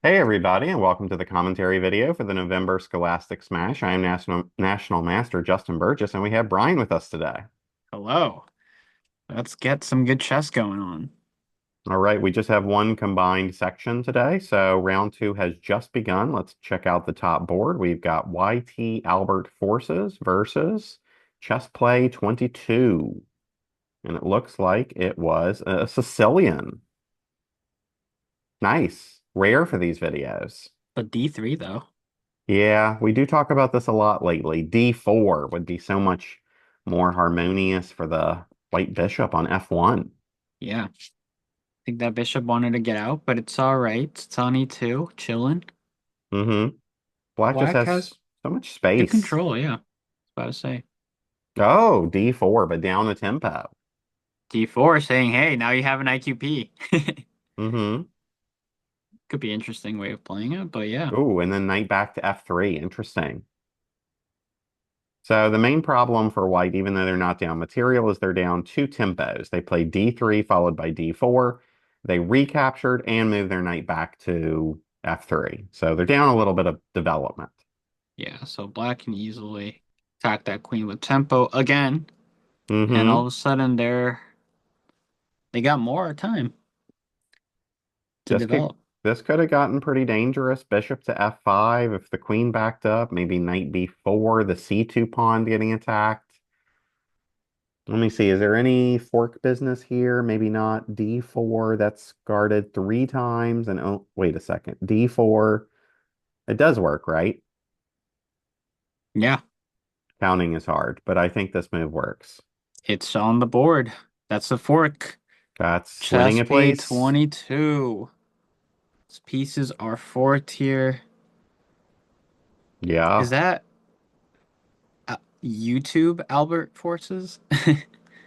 Hey everybody, and welcome to the commentary video for the November Scholastic Smash. I am National Master Justin Burgess, and we have Brian with us today. Hello. Let's get some good chess going on. All right, we just have one combined section today, so round two has just begun. Let's check out the top board. We've got YT Albert Forces versus Chess Play 22, and it looks like it was a Sicilian. Nice, rare for these videos. But D3 though. Yeah, we do talk about this a lot lately. D4 would be so much more harmonious for the white bishop on F1. Yeah. I think that bishop wanted to get out, but it's all right. It's on E2, chilling. Mm-hmm. Black just Black has has so much good space. control, yeah. I was about to say. Oh, D4, but down the tempo. D4 saying, hey, now you have an IQP. Mm-hmm. Could be an interesting way of playing it, but yeah. Ooh, and then knight back to F3. Interesting. So the main problem for white, even though they're not down material, is they're down two tempos. They played D3 followed by D4. They recaptured and moved their knight back to F3. So they're down a little bit of development. Yeah, so black can easily attack that queen with tempo again, and all Mm-hmm. of a sudden they got more time to This could develop. this could have gotten pretty dangerous. Bishop to F5 if the queen backed up. Maybe knight B4, the C2 pawn getting attacked. Let me see. Is there any fork business here? Maybe not. D4, that's guarded three times. And oh, wait a second. D4, it does work, right? Yeah, Counting is hard, but I think this move works. it's on the board. That's a fork. That's winning Chess a piece. P22. These pieces are four tier. Is Yeah. that YouTube Albert Forces?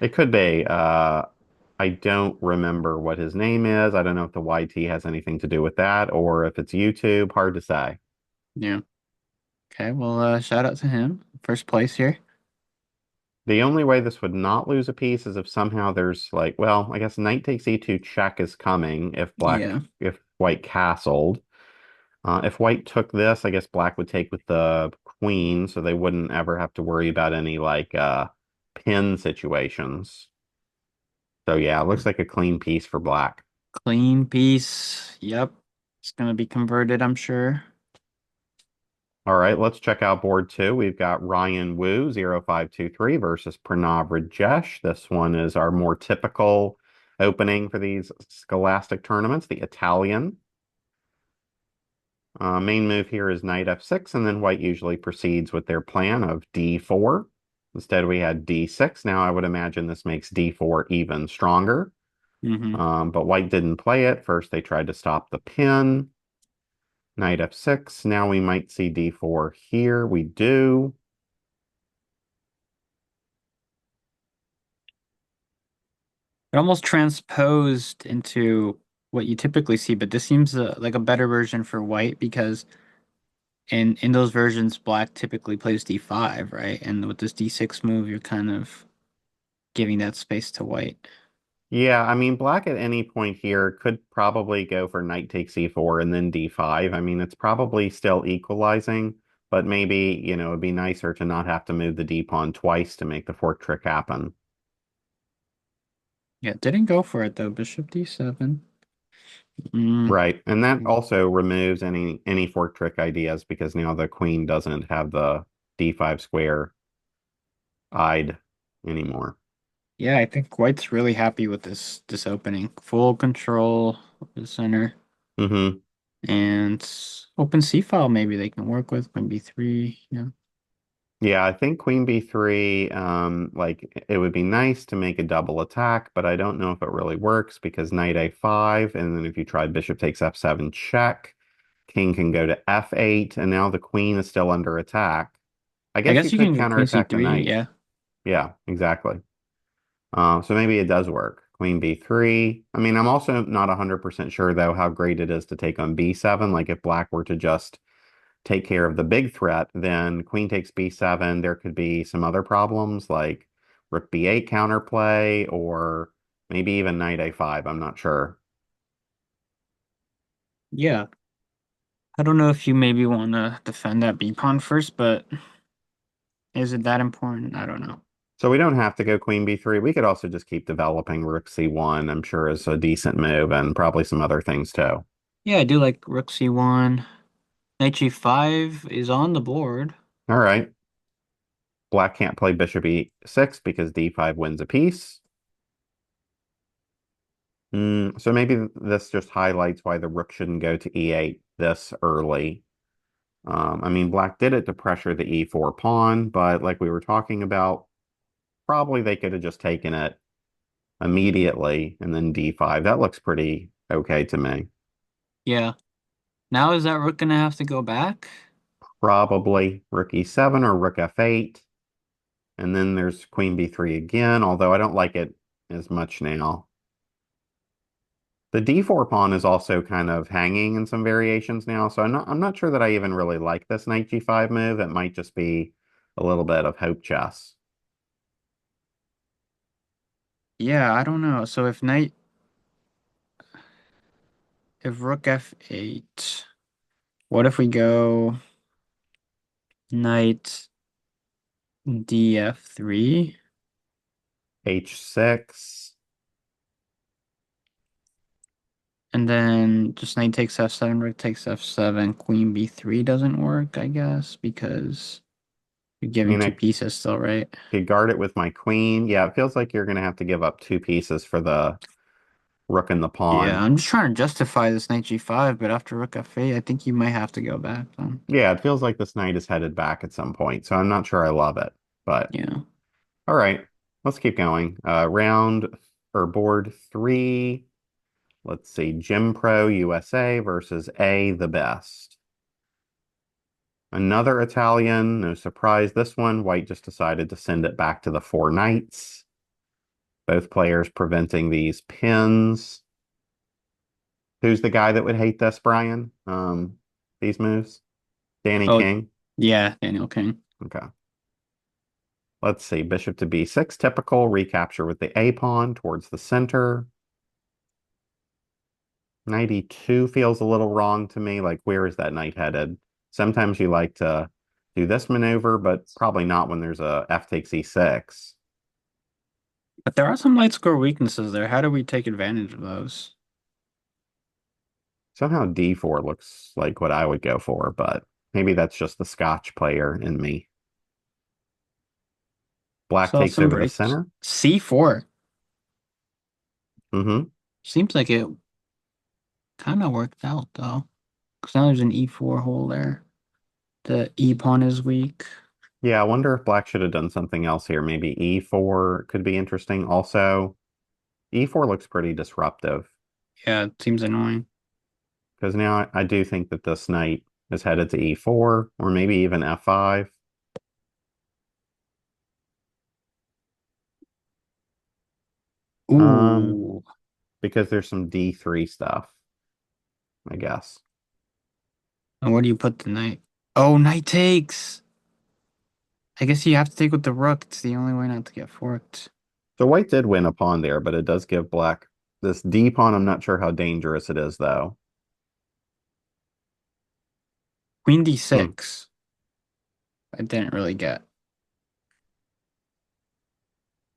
It could be. I don't remember what his name is. I don't know if the YT has anything to do with that or if it's YouTube. Hard to say. Yeah. Okay, well, shout out to him. First place here. The only way this would not lose a piece is if somehow there's like, well, I guess knight takes e2 check is coming Yeah. if white castled. If white took this, I guess black would take with the queen, so they wouldn't ever have to worry about any like pin situations. So yeah, it looks like a clean piece for black. Clean piece. Yep. It's gonna be converted, I'm sure. All right, let's check out board two. We've got Ryan Wu, 0523 versus Pranav Rajesh. This one is our more typical opening for these Scholastic tournaments, the Italian. Main move here is knight f6, and then white usually proceeds with their plan of d4. Instead, we had d6. Now, I would imagine this makes d4 even stronger, Hmm. but white didn't play it. First, they tried to stop the pin. Knight f6. Now we might see d4 here. We do. It almost transposed into what you typically see, but this seems like a better version for white because in those versions, black typically plays D5, right? And with this D6 move, you're kind of giving that space to white. Yeah, I mean, black at any point here could probably go for knight takes e4 and then d5. I mean, it's probably still equalizing, but maybe, it'd be nicer to not have to move the d pawn twice to make the fork trick happen. Yeah, didn't go for it though. Bishop D7. Mm, Right. And that also removes any fork trick ideas because now the queen doesn't have the d5 square eyed anymore. yeah, I think white's really happy with this opening. Full control of the center. Hmm. And open C file maybe they can work with, maybe three. Yeah. Yeah, I think queen b3, like it would be nice to make a double attack, but I don't know if it really works because knight a5, and then if you try bishop takes f7 check, king can go to f8, and now the queen is still under attack. I I guess you guess you could can go queen counterattack the C3, knight. yeah. Yeah, exactly. So maybe it does work. Queen b3. I mean, I'm also not 100% sure though how great it is to take on b7. Like if black were to just take care of the big threat, then queen takes b7. There could be some other problems like rook b8 counterplay or maybe even knight a5. I'm not sure. Yeah. I don't know if you maybe want to defend that B pawn first, but is it that important? I don't know. So we don't have to go queen b3. We could also just keep developing rook c1, I'm sure is a decent move, and probably some other things too. Yeah, I do like rook c1. Knight g5 is on the board. All right. Black can't play bishop e6 because d5 wins a piece. So maybe this just highlights why the rook shouldn't go to e8 this early. I mean, black did it to pressure the e4 pawn, but like we were talking about, probably they could have just taken it immediately and then d5. That looks pretty okay to me. Yeah. Now is that rook gonna have to go back? Probably rook e7 or rook f8. And then there's queen b3 again, although I don't like it as much now. The d4 pawn is also kind of hanging in some variations now, so I'm not sure that I even really like this knight g5 move. It might just be a little bit of hope chess. Yeah, I don't know. So if rook f8, what if we go knight df3 h6. and then just knight takes f7, rook takes f7, queen b3 doesn't work, I guess, because you're I giving mean, two I pieces still, right? could guard it with my queen. Yeah, it feels like you're going to have to give up two pieces for the rook and the Yeah, pawn. I'm just trying to justify this knight g5, but after rook f8, I think you might have to go back then. Yeah, it feels like this knight is headed back at some point, so I'm not sure I love it. But Yeah. all right, let's keep going. Round or board three. Let's see, Jim Pro USA versus A the Best. Another Italian, no surprise this one. White just decided to send it back to the four knights. Both players preventing these pins. Who's the guy that would hate this, Brian? These moves? Danny Oh, King. yeah, Daniel King. Okay. Let's see. Bishop to b6, typical. Recapture with the A pawn towards the center. 92 feels a little wrong to me. Like, where is that knight headed? Sometimes you like to do this maneuver, but probably not when there's a f takes e6. But there are some light score weaknesses there. How do we take advantage of those? Somehow d4 looks like what I would go for, but maybe that's just the Scotch player in me. Black Saw takes some over the breaks. center. C4. Hmm. Seems like it kind of worked out though. Because now there's an E4 hole there. The E pawn is weak. Yeah, I wonder if black should have done something else here. Maybe e4 could be interesting. Also, e4 looks pretty disruptive Yeah, it seems annoying. because now I do think that this knight is headed to e4 or maybe even f5. Um, Ooh. because there's some d3 stuff, I guess. And where do you put the knight? Oh, knight takes. I guess you have to take with the rook. It's the only way not to get forked. So white did win a pawn there, but it does give black this d pawn. I'm not sure how dangerous it is though. Queen Hmm. d6. I didn't really get.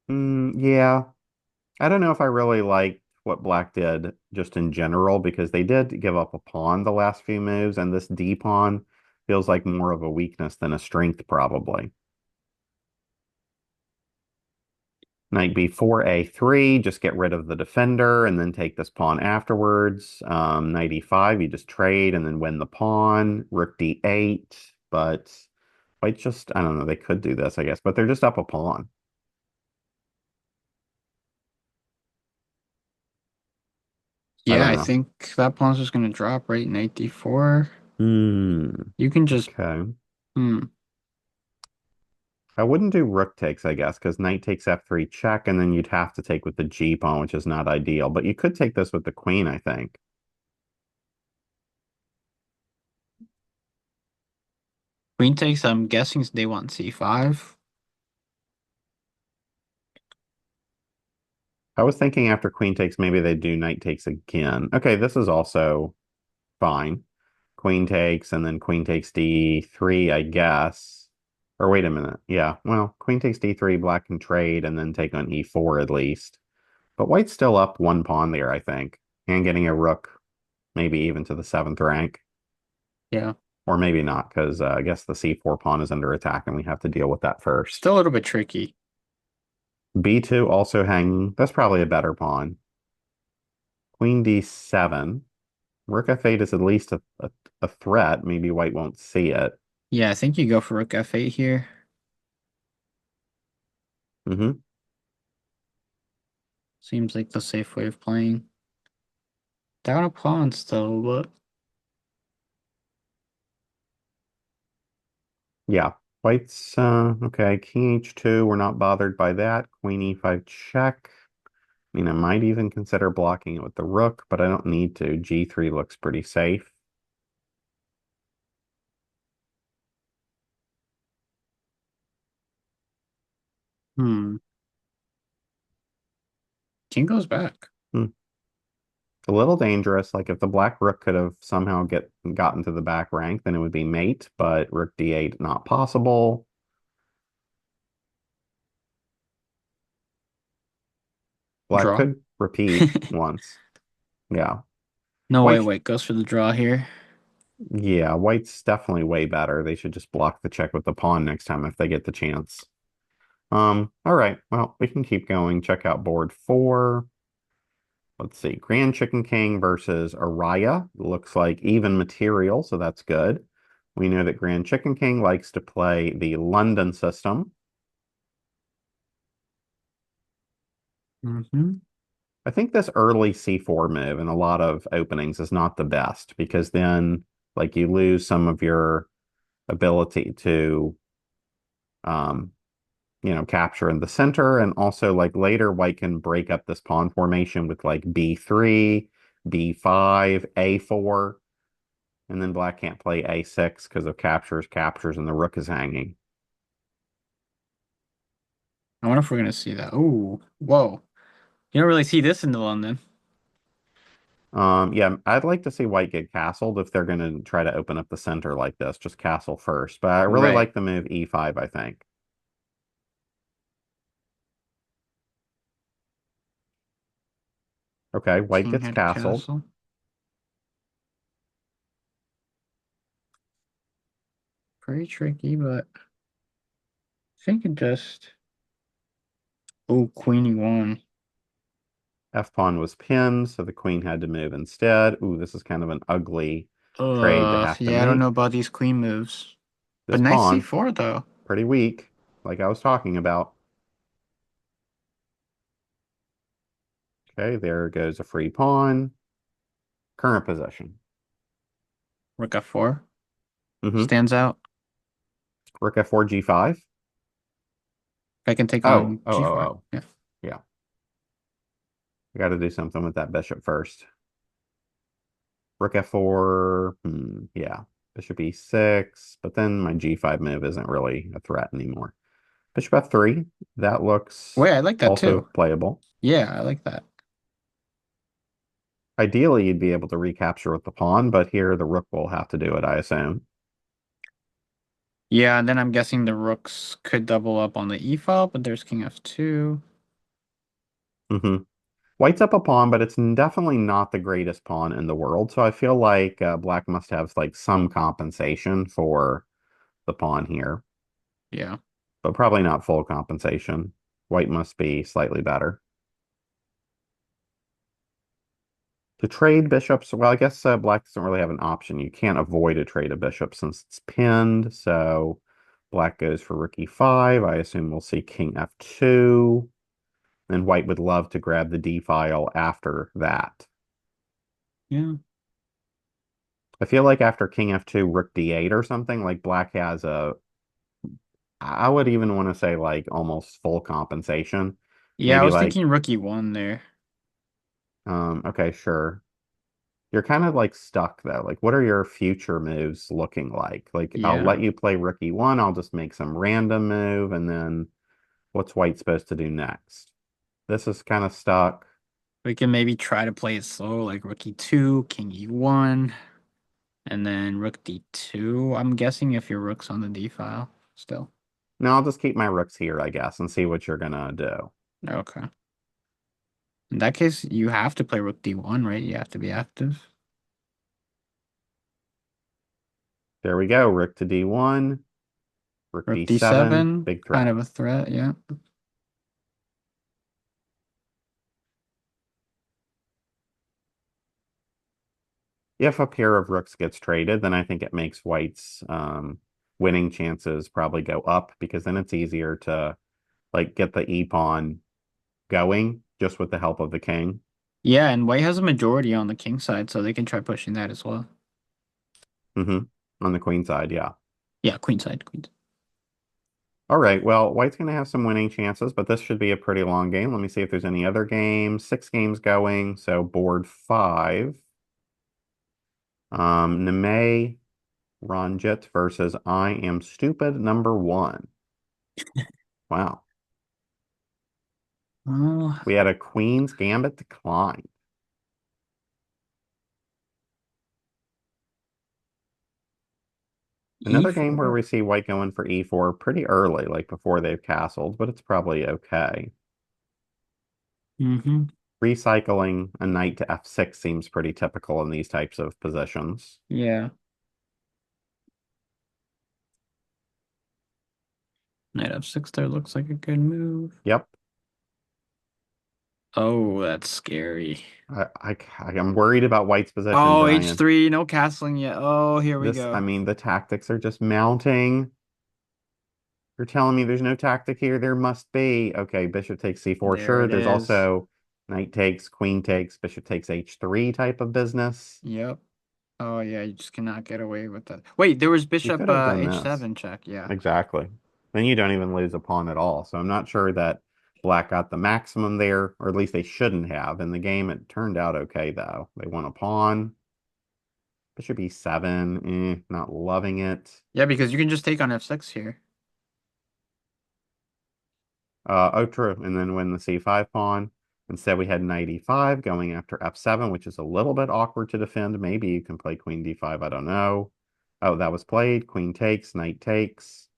Yeah, I don't know if I really liked what black did just in general because they did give up a pawn the last few moves, and this d pawn feels like more of a weakness than a strength probably. Knight b4, a3, just get rid of the defender and then take this pawn afterwards. Knight e5, you just trade and then win the pawn. Rook d8, but white just, I don't know, they could do this, I guess, but they're just up a pawn. I Yeah, don't I know. think that pawn's just gonna drop right knight d4. Hmm. You can just Okay. hmm. I wouldn't do rook takes, I guess, because knight takes f3 check, and then you'd have to take with the g pawn, which is not ideal. But you could take this with the queen, I think. Queen takes, I'm guessing they want c5. I was thinking after queen takes, maybe they do knight takes again. Okay, this is also fine. queen takes, and then queen takes d3, I guess. Or wait a minute. Yeah, well, queen takes d3, black can trade and then take on e4 at least. But white's still up one pawn there, I think, and getting a rook, maybe even to the seventh rank. Yeah. Or maybe not, because I guess the c4 pawn is under attack and we have to deal with that first. Still a little bit tricky. b2 also hanging. That's probably a better pawn. Queen d7. Rook f8 is at least a threat. Maybe white won't see it. Yeah, I think you go for rook f8 here. Hmm. Seems like the safe way of playing. Down a pawn still, but Yeah. White's okay. King h2. We're not bothered by that. Queen e5 check. I mean, I might even consider blocking it with the rook, but I don't need to. G3 looks pretty safe. hmm. King goes back. Hmm. A little dangerous. Like if the black rook could have somehow gotten to the back rank, then it would be mate, but rook d8 not possible. Black Draw. could repeat once. Yeah. No, wait, White wait. Goes for the draw here. Yeah, white's definitely way better. They should just block the check with the pawn next time if they get the chance. All right. Well, we can keep going. Check out board four. Let's see. Grand Chicken King versus Araya. Looks like even material, so that's good. We know that Grand Chicken King likes to play the London system. Hmm. I think this early c4 move in a lot of openings is not the best because then like you lose some of your ability to um capture in the center. And also, like later, white can break up this pawn formation with like b3, b5, a4, and then black can't play a6 because of captures, and the rook is hanging. I wonder if we're gonna see that. Ooh, whoa. You don't really see this in the London. Yeah, I'd like to see white get castled if they're going to try to open up the center like this, just castle first. But I really Right. like the move e5, I think. Okay, white King gets had a castled. castle. Pretty tricky, but I think it just. Oh, Queen E1. F pawn was pinned, so the queen had to move instead. Ooh, this is kind of an ugly trade to have to Yeah, I don't know make. about these queen moves. But This nice pawn, C4 though. pretty weak, like I was talking about. Okay, there goes a free pawn. Current position. Rook F4 Mm-hmm. stands out. Rook f4, g5. I can take Oh, on oh, oh, G4. oh. Yeah. Yeah, I got to do something with that bishop first. Rook f4. Yeah, bishop e6. But then my g5 move isn't really a threat anymore. Bishop f3. That looks Wait, I like that also too. playable. Yeah, I like that. Ideally, you'd be able to recapture with the pawn, but here the rook will have to do it, I assume. Yeah, and then I'm guessing the rooks could double up on the E file, but there's King F2. Hmm. White's up a pawn, but it's definitely not the greatest pawn in the world. So I feel like black must have like some compensation for the pawn here, Yeah. but probably not full compensation. White must be slightly better. To trade bishops, well, I guess black doesn't really have an option. You can't avoid a trade of bishop since it's pinned. So black goes for rook e5. I assume we'll see king f2. Then white would love to grab the d file after that. Yeah. I feel like after king f2, rook d8 or something, like black has I would even want to say like almost full compensation. Yeah, I Maybe was like, thinking rook E1 there. okay, sure. You're kind of like stuck though. Like, what are your future moves looking like? Like, I'll Yeah. let you play rook e1. I'll just make some random move, and then what's white supposed to do next? This is kind of stuck. We can maybe try to play it slow, like rook E2, King E1, And then rook d2. I'm guessing if your rook's on the d file still. Now I'll just keep my rooks here, I guess, and see what you're gonna do. Okay. In that case, you have to play rook d1, right? You have to be active. There we go. Rook to d1, rook Rook d7, d7, big kind threat. of a threat, yeah. If a pair of rooks gets traded, then I think it makes white's winning chances probably go up because then it's easier to like get the e pawn going just with the help of the king. Yeah, and white has a majority on the king side, so they can try pushing that as well. Hmm. On the queen side, yeah. Yeah, queen side, queen. All right, well, white's going to have some winning chances, but this should be a pretty long game. Let me see if there's any other games. 6 games going, so board 5. Nemei Ranjit versus I Am Stupid number 1. Wow. Oh, We had a Queen's Gambit decline. Another game where e4. we see white going for e4 pretty early, like before they've castled, but it's probably okay. Mm-hmm. Recycling a knight to f6 seems pretty typical in these types of positions. Yeah. Knight f6 there looks like a good move. Yep. Oh, that's scary. I'm worried about white's position, Oh, Brian. h3, no castling yet. Oh, here we I go. mean, the tactics are just mounting. You're telling me there's no tactic here? There must be. Okay, bishop takes c4. There Sure, it there's is. also knight takes, queen takes, bishop takes h3 type of business. Yep. Oh, yeah, you just cannot get away with that. Wait, there was You bishop could have done this. h7 check. Yeah. Exactly. Then you don't even lose a pawn at all. So I'm not sure that black got the maximum there, or at least they shouldn't have. In the game, it turned out okay, though. They won a pawn. Bishop e7, not loving it. Yeah, because you can just take on f6 here. Oh, true. And then win the c5 pawn. Instead, we had knight e5 going after f7, which is a little bit awkward to defend. Maybe you can play queen d5. I don't know. Oh, that was played. Queen takes, knight takes.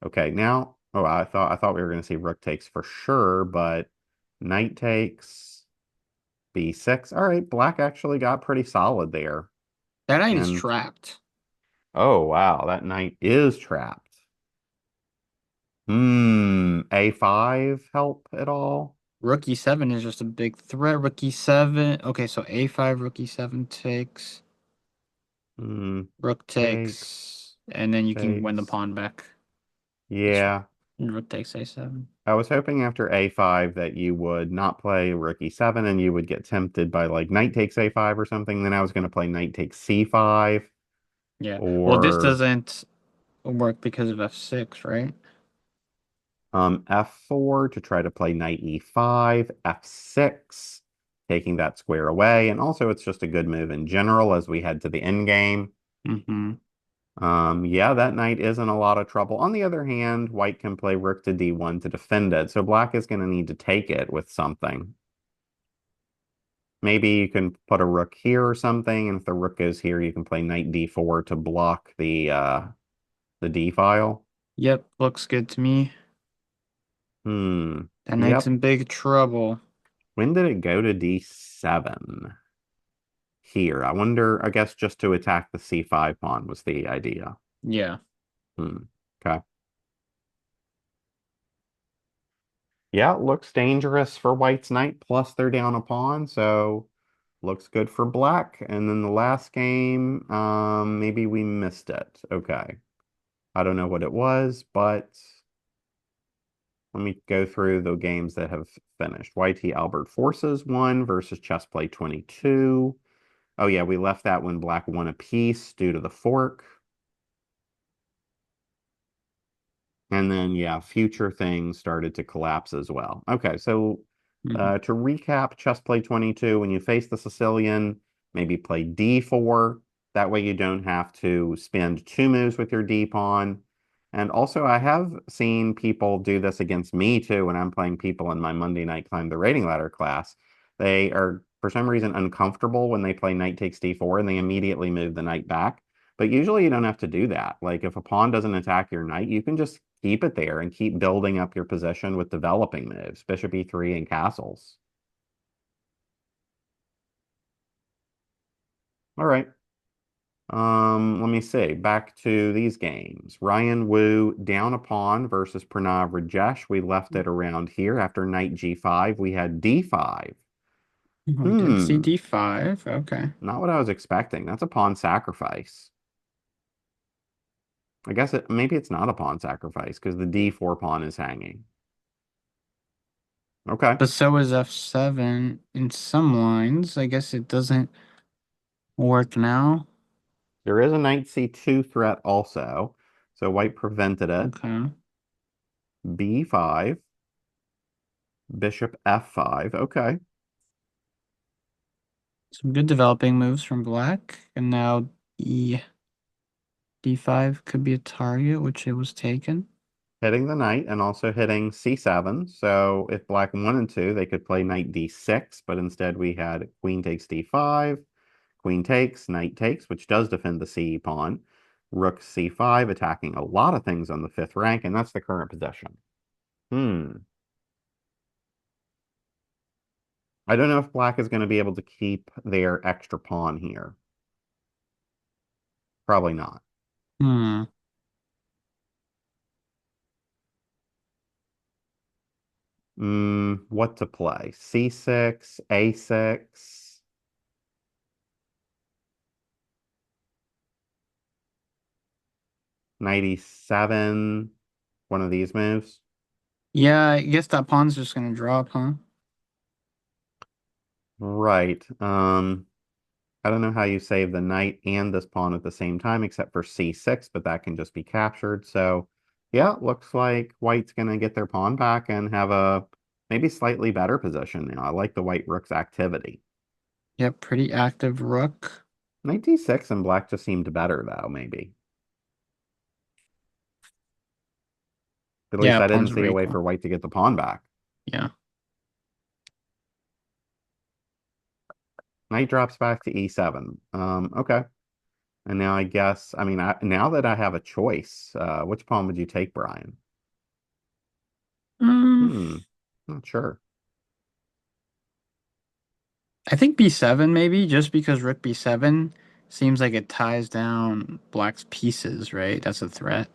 Okay, now, oh, I thought we were going to see rook takes for sure, but knight takes, b6. All right, black actually got pretty solid there. That knight is And trapped. oh, wow, that knight is trapped. A5 help at all? Rook e7 is just a big threat. Rook e7. Okay, so a5, rook e7 takes. Hmm, Rook takes, takes. And then you can win the takes. pawn back. Just Yeah, rook takes a7. I was hoping after a5 that you would not play rook e7 and you would get tempted by like knight takes a5 or something. Then I was going to play knight takes c5 Yeah. Well, this or doesn't work because of f6, right? f4 to try to play knight e5, f6, taking that square away. And also, it's just a good move in general as we head to the end game. Mm-hmm. Yeah, that knight is in a lot of trouble. On the other hand, white can play rook to d1 to defend it, so black is going to need to take it with something. Maybe you can put a rook here or something, and if the rook goes here, you can play knight d4 to block the d file. Yep, looks good to me. Hmm. That knight's Yep. in big trouble. When did it go to d7? Here. I wonder, I guess just to attack the c5 pawn was the idea. Yeah. Hmm. Okay. Yeah, it looks dangerous for white's knight, plus they're down a pawn, so looks good for black. And then the last game, maybe we missed it. Okay. I don't know what it was, but let me go through the games that have finished. YT Albert Forces won versus Chessplay 22. Oh yeah, we left that when black won a piece due to the fork. And then, yeah, future things started to collapse as well. Okay, so Hmm. to recap, chess play 22, when you face the Sicilian, maybe play d4. That way you don't have to spend 2 moves with your d pawn. And also, I have seen people do this against me too when I'm playing people in my Monday night climb the rating ladder class. They are for some reason uncomfortable when they play knight takes d4 and they immediately move the knight back. But usually you don't have to do that. Like if a pawn doesn't attack your knight, you can just keep it there and keep building up your position with developing moves, bishop e3 and castles. All right. Let me see. Back to these games. Ryan Wu down a pawn versus Pranav Rajesh. We left it around here. After knight g5, we had d5. We did see Hmm, D5. Okay. not what I was expecting. That's a pawn sacrifice. I guess maybe it's not a pawn sacrifice because the d4 pawn is hanging. Okay. But so is F7 in some lines. I guess it doesn't work now. There is a knight c2 threat also. So white prevented it. Okay. b5, bishop f5. Okay. Some good developing moves from black. And now D5 could be a target, which it was taken. Hitting the knight and also hitting c7. So if black wanted to, they could play knight d6, but instead we had queen takes d5, queen takes, knight takes, which does defend the c pawn, rook c5, attacking a lot of things on the fifth rank, and that's the current position. Hmm. I don't know if black is going to be able to keep their extra pawn here. Probably not. Hmm. What to play? c6, a6, 97, one of these moves. Yeah, I guess that pawn's just gonna drop, huh? Right. I don't know how you save the knight and this pawn at the same time, except for c6, but that can just be captured. So, yeah, looks like white's gonna get their pawn back and have a maybe slightly better position now. I like the white rook's activity. Yep, pretty active rook. Knight d6 and black just seemed better, though, maybe. At least Yeah, I didn't pawns are see a way equal. for white to get the pawn back. Yeah. Knight drops back to e7. Okay. And now I guess, I mean, now that I have a choice, which pawn would you take, Brian? Mm, Hmm, not sure. I think B7 maybe, just because rook B7 seems like it ties down black's pieces, right? That's a threat.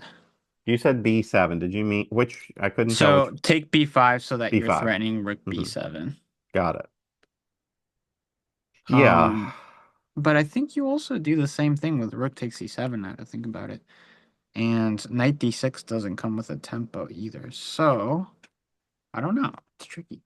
You said b7. Did you mean which? I couldn't tell which. So take B5 so that you're b5. threatening rook Hmm. B7. Got it. Yeah. Um, but I think you also do the same thing with rook takes C7 now to think about it. And knight D6 doesn't come with a tempo either. So I don't know. It's tricky.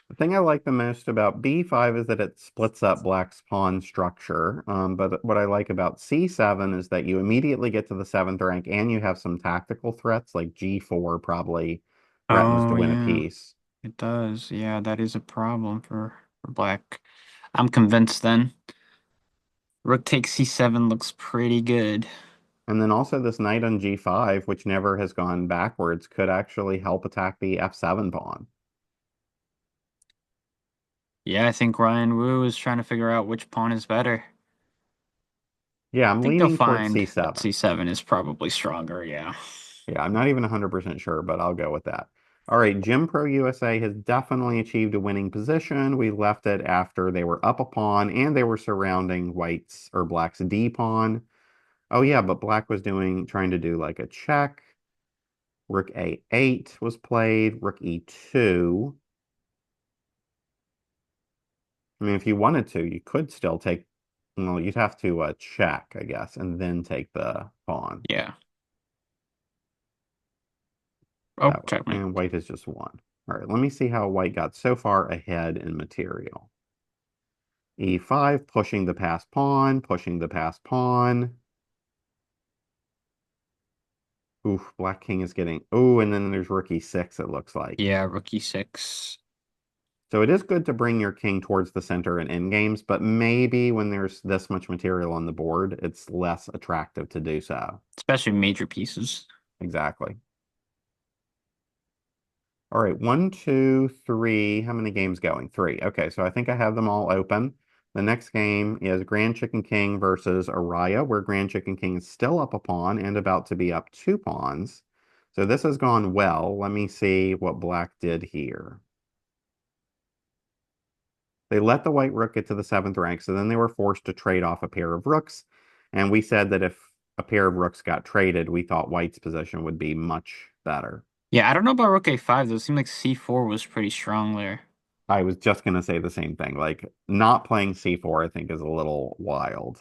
The thing I like the most about b5 is that it splits up black's pawn structure. But what I like about c7 is that you immediately get to the seventh rank and you have some tactical threats like g4 probably threatens to Oh win a yeah, piece. it does. Yeah, that is a problem for black. I'm convinced then. Rook takes C7 looks pretty good. And then also this knight on g5, which never has gone backwards, could actually help attack the f7 pawn. Yeah, I think Ryan Wu is trying to figure out which pawn is better. Yeah, I I'm think they'll leaning towards find that c7. C7 is probably stronger, yeah. Yeah, I'm not even 100% sure, but I'll go with that. All right, Jim Pro USA has definitely achieved a winning position. We left it after they were up a pawn and they were surrounding white's or black's D pawn. Oh yeah, but black was trying to do like a check. Rook A8 was played, rook E2. I mean, if you wanted to, you could still take, well, you'd have to check, I guess, and then take the pawn Yeah. Oh, that way. checkmate. And white has just won. All right, let me see how white got so far ahead in material. E5, pushing the passed pawn, pushing the passed pawn. Oof, black king is getting, oh, and then there's rook E6, it looks like. Yeah, rook E6. So it is good to bring your king towards the center in endgames, but maybe when there's this much material on the board, it's less attractive to do so. Especially major pieces. Exactly. All right, one, two, three. How many games going? Three. Okay, so I think I have them all open. The next game is Grand Chicken King versus Araya, where Grand Chicken King is still up a pawn and about to be up two pawns. So this has gone well. Let me see what Black did here. They let the white rook get to the seventh rank, so then they were forced to trade off a pair of rooks. And we said that if a pair of rooks got traded, we thought white's position would be much better. Yeah, I don't know about Rook A5 though. It seemed like C4 was pretty strong there. I was just going to say the same thing. Like, not playing C4, I think, is a little wild.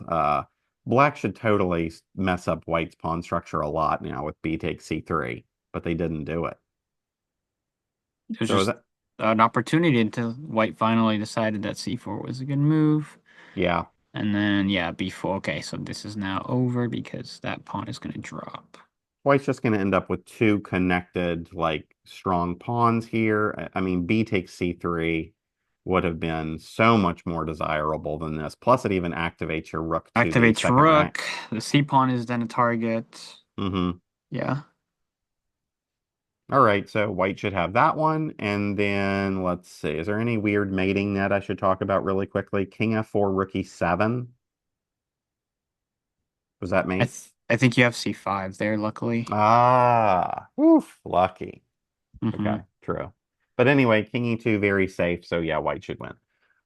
Black should totally mess up white's pawn structure a lot now with B takes C3, but they didn't do it. It was So just that, an opportunity until White finally decided that C4 was a good move. yeah, And then, yeah, B4. Okay, so this is now over because that pawn is going to drop. white's just going to end up with two connected, like, strong pawns here. I mean, B takes C3 would have been so much more desirable than this. Plus, it even activates your rook to the Activates second rank. Rook. The C pawn is then a target. Hmm. Yeah. All right, so white should have that one. And then let's see, is there any weird mating net I should talk about really quickly? King F4, rook E7. Was that me? I think you have C5 there, luckily. Ah, oof, lucky. Hmm. Okay, true. But anyway, King E2, very safe. So yeah, white should win.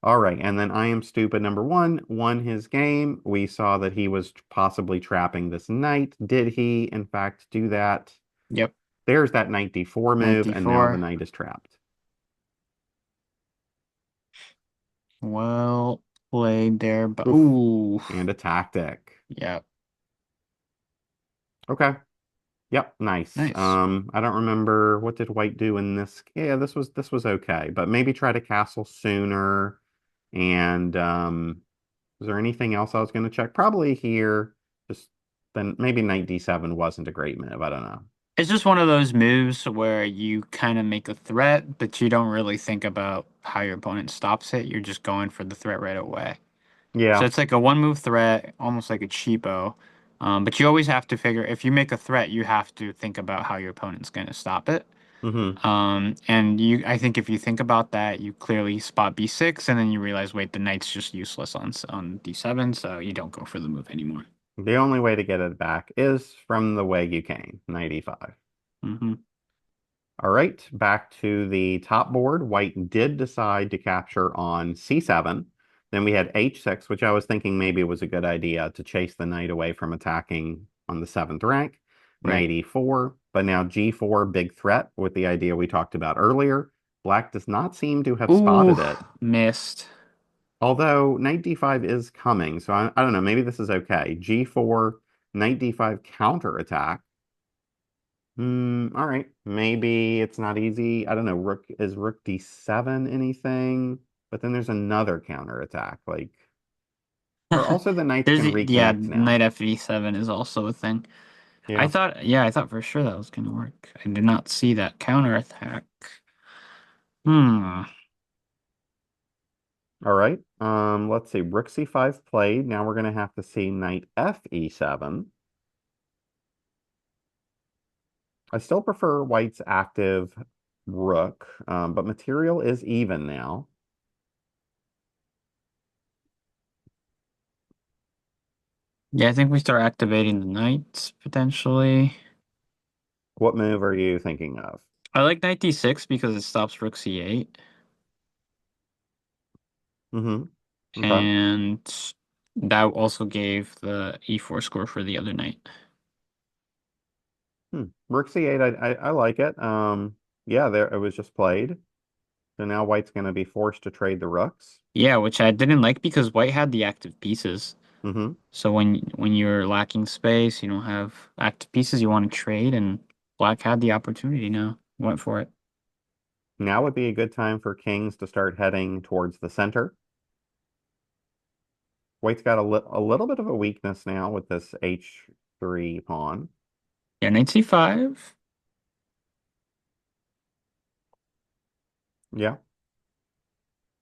All right, and then I am stupid number one won his game. We saw that he was possibly trapping this knight. Did he, in fact, do that? Yep. There's that knight D4 Knight move, and now the D4. knight is trapped. Well played there, but Oof, ooh. and a tactic. Yep. Okay. Yep, nice. Nice. I don't remember what did White do in this. Yeah, this was okay, but maybe try to castle sooner. And is there anything else I was going to check? Probably here. Just then maybe knight d7 wasn't a great move. I don't know. It's just one of those moves where you kind of make a threat, but you don't really think about how your opponent stops it. You're just going for the threat right away. So Yeah. it's like a one move threat, almost like a cheapo. But you always have to figure if you make a threat, you have to think about how your opponent's going to stop it. Mm-hmm. And I think if you think about that, you clearly spot B6, and then you realize, wait, the knight's just useless on D7, so you don't go for the move anymore. The only way to get it back is from the way you came, knight e5. Hmm. All right, back to the top board. White did decide to capture on c7. Then we had h6, which I was thinking maybe was a good idea to chase the knight away from attacking on the seventh rank. Right. Knight e4, but now g4, big threat with the idea we talked about earlier. Black does not seem to have Ooh, spotted it, missed. although knight d5 is coming. So I don't know, maybe this is okay. G4, knight d5 counterattack. All right. Maybe it's not easy. I don't know. Rook D7 anything? But then there's another counterattack. Like, or also the knights can Yeah, reconnect now. knight FE7 is also a thing. Yeah. I thought for sure that was gonna work. I did not see that counterattack. Hmm. All right. Let's see. Rook C5 played. Now we're gonna have to see knight FE7. I still prefer white's active rook, but material is even now. Yeah, I think we start activating the knights potentially. What move are you thinking of? I like knight D6 because it stops rook C8, Mm-hmm. Okay. and that also gave the E4 score for the other knight. Rook C8, I like it. Yeah, there it was just played. So now white's going to be forced to trade the rooks. Yeah, which I didn't like because white had the active pieces. Hmm. So when you're lacking space, you don't have active pieces you want to trade, and black had the opportunity now. Went for it. Now would be a good time for kings to start heading towards the center. White's got a little bit of a weakness now with this h3 pawn. Yeah, knight C5. Yeah.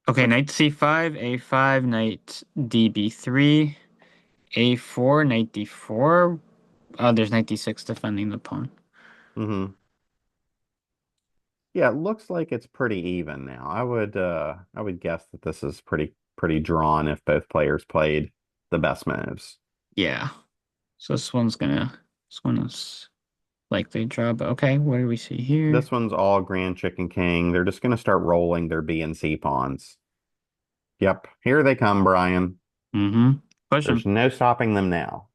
Okay, Which, knight C5, A5, knight DB3, A4, knight D4. There's knight D6 defending the pawn. hmm Yeah, it looks like it's pretty even now. I would guess that this is pretty drawn if both players played the best moves. Yeah. So this one is likely draw, but okay, what do we see here? This one's all Grand Chicken King. They're just gonna start rolling their B and C pawns. Yep, here they come, Brian. Mm-hmm. Push There's him. no stopping them now.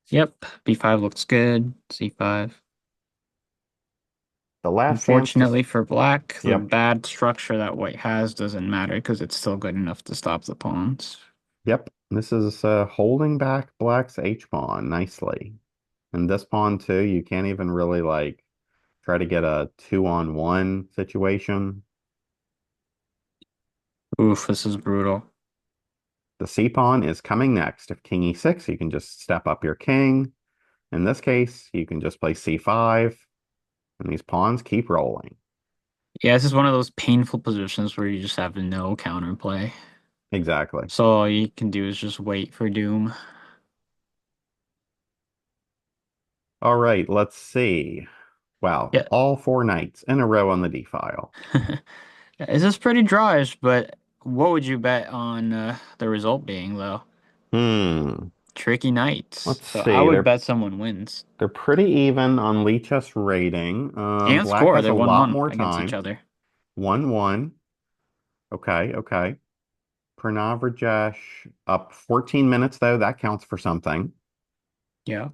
Yep. B5 looks good. C5. The last chance to Unfortunately for black, the Yep. bad structure that white has doesn't matter because it's still good enough to stop the pawns. Yep. This is holding back black's H pawn nicely. And this pawn too, you can't even really like try to get a 2-on-1 situation. Oof, this is brutal. The C pawn is coming next. If king e6, you can just step up your king. In this case, you can just play c5, and these pawns keep rolling. Yeah, this is one of those painful positions where you just have no counterplay. Exactly. So all you can do is just wait for doom. All right, let's see. Wow, Yeah. all four knights in a row on the d file. This is pretty drawish, but what would you bet on the result being, though? Hmm. Tricky nights. Let's So I see. would bet someone wins. They're pretty even on Lichess rating. And Black score. has They're a lot 1-1 more against each time. other. 1-1. Okay, okay. Pranav Rajesh up 14 minutes though. That counts for something. Yeah.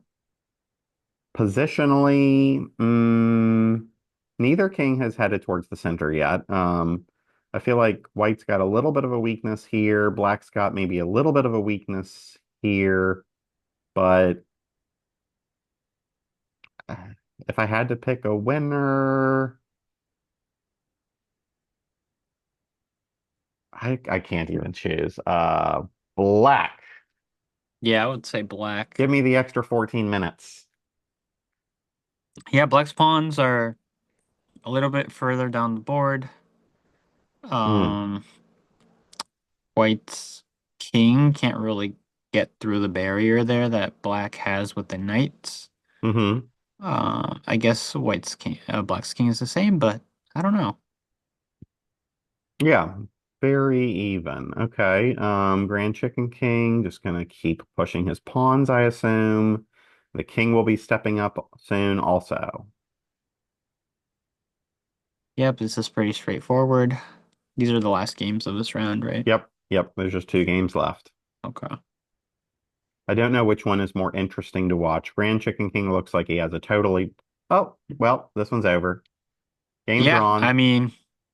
Positionally, neither king has headed towards the center yet. I feel like white's got a little bit of a weakness here. Black's got maybe a little bit of a weakness here. But uh, if I had to pick a winner, I can't even choose. Black. Yeah, I would say black. Give me the extra 14 minutes. Yeah, black's pawns are a little bit further down the board. Hmm. Um, White's king can't really get through the barrier there that black has with the knights. Mm-hmm. I guess black's king is the same, but I don't know. Yeah. Very even. Okay. Grand Chicken King just gonna keep pushing his pawns, I assume. The king will be stepping up soon also. Yep, this is pretty straightforward. These are the last games of this round, right? Yep. Yep. There's just two games left. Okay. I don't know which one is more interesting to watch. Grand Chicken King looks like he has a totally. Oh, well, this one's over. Game Yeah, I drawn. mean,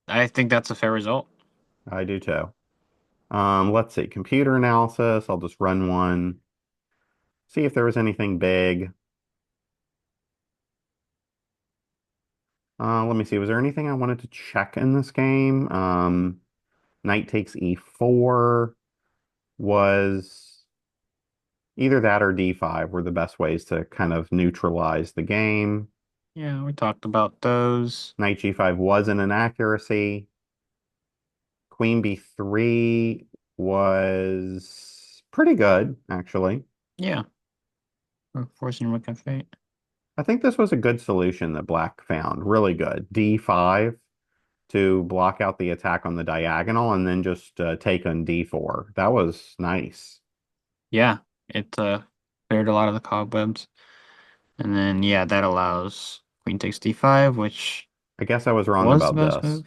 I think that's a fair result. I do too. Let's see. Computer analysis. I'll just run one. See if there was anything big. Let me see. Was there anything I wanted to check in this game? Knight takes e4 was either that or d5 were the best ways to kind of neutralize the game. Yeah, we talked about those. Knight g5 was an inaccuracy. Queen b3 was pretty good, actually. Yeah, we're forcing Rook F8. I think this was a good solution that Black found. Really good. d5 to block out the attack on the diagonal and then just take on d4. That was nice. Yeah, it cleared a lot of the cobwebs. And then, yeah, that allows Queen takes D5, which I guess I was wrong was the about best this. move.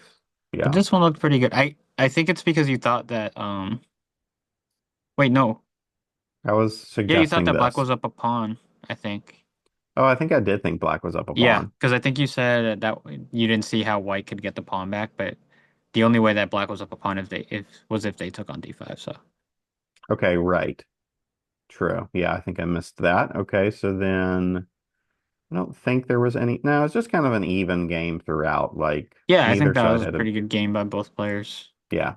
But Yeah, this one looked pretty good. I think it's because you thought that wait, no. I was Yeah, you thought suggesting that black this. was up a pawn, I think. Oh, I think I did think black was up a Yeah, pawn. because I think you said that you didn't see how white could get the pawn back, but the only way that black was up a pawn if they took on D5, so Okay, right. True. Yeah, I think I missed that. Okay, so then I don't think there was any. No, it's just kind of an even game throughout. Like yeah, I think neither that side was a had a. pretty good game by both players. Yeah.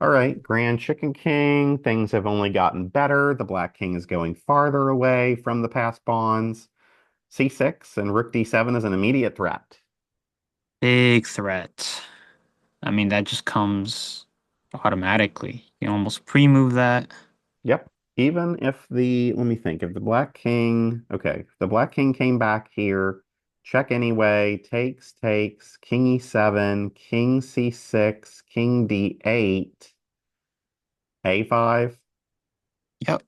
All right, Grand Chicken King. Things have only gotten better. The Black King is going farther away from the passed pawns. C6 and Rook D7 is an immediate threat. Big threat. I mean, that just comes automatically. You can almost pre-move that. Yep. Even if the, let me think, if the Black King, okay, if the Black King came back here, check anyway, takes, king e7, king c6, king d8, a5. Yep.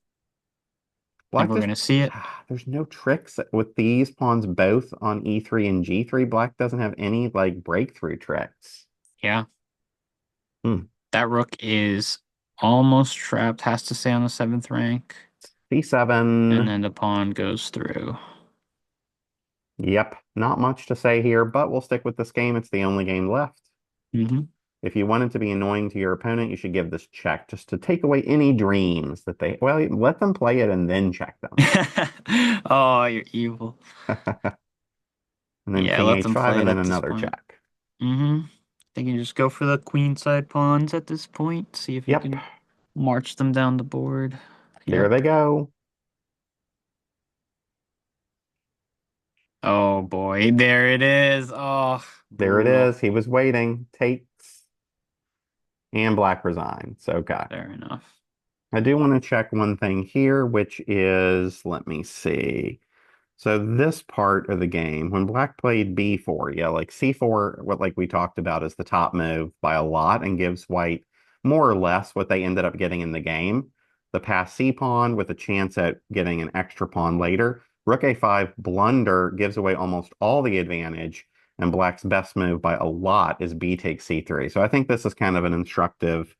I think Black we're just, gonna see it. there's no tricks with these pawns both on e3 and g3. Black doesn't have any like breakthrough tricks. Yeah. Hmm. That rook is almost trapped, has to stay on the seventh rank, and c7. then the pawn goes through. Yep, not much to say here, but we'll stick with this game. It's the only game left. Hmm. If you want it to be annoying to your opponent, you should give this check just to take away any dreams that they, well, let them play it and then check them. Oh, you're evil. And then Yeah, king let them h5 play and it then at this another point. check. Hmm. Think you just go for the queen side pawns at this point. See if you Yep, can march them down the board. there they Yep. go. Oh boy, there it is. Oh, There it brutal. is. He was waiting. Takes and black resigns. Okay. Fair enough. I do want to check one thing here, which is, let me see. So this part of the game, when black played b4, yeah, like c4, what like we talked about is the top move by a lot and gives white more or less what they ended up getting in the game. The pass c pawn with a chance at getting an extra pawn later. Rook a5 blunder gives away almost all the advantage, and black's best move by a lot is b takes c3. So I think this is kind of an instructive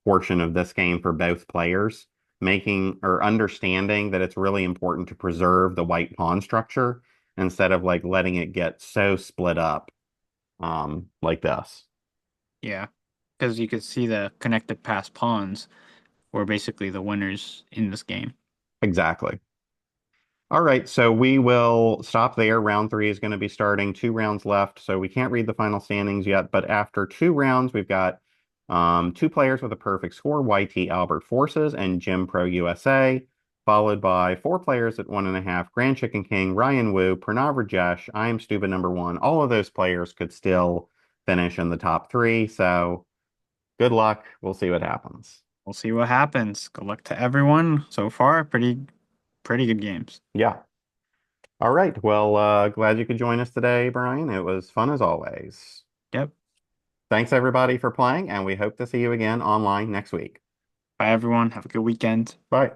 portion of this game for both players, making or understanding that it's really important to preserve the white pawn structure instead of like letting it get so split up like this. Yeah, because you could see the connected pass pawns were basically the winners in this game. Exactly. All right, so we will stop there. Round three is going to be starting. 2 rounds left, so we can't read the final standings yet. But after 2 rounds, we've got two players with a perfect score: YT Albert Forces and Jim Pro USA, followed by four players at 1.5: Grand Chicken King, Ryan Wu, Pranav Rajesh, I am Stupid number one. All of those players could still finish in the top three. So good luck. We'll see what happens. We'll see what happens. Good luck to everyone. So far, pretty good games. Yeah. All right. Well, glad you could join us today, Brian. It was fun as always. Yep. Thanks everybody for playing, and we hope to see you again online next week. Bye everyone. Have a good weekend. Bye.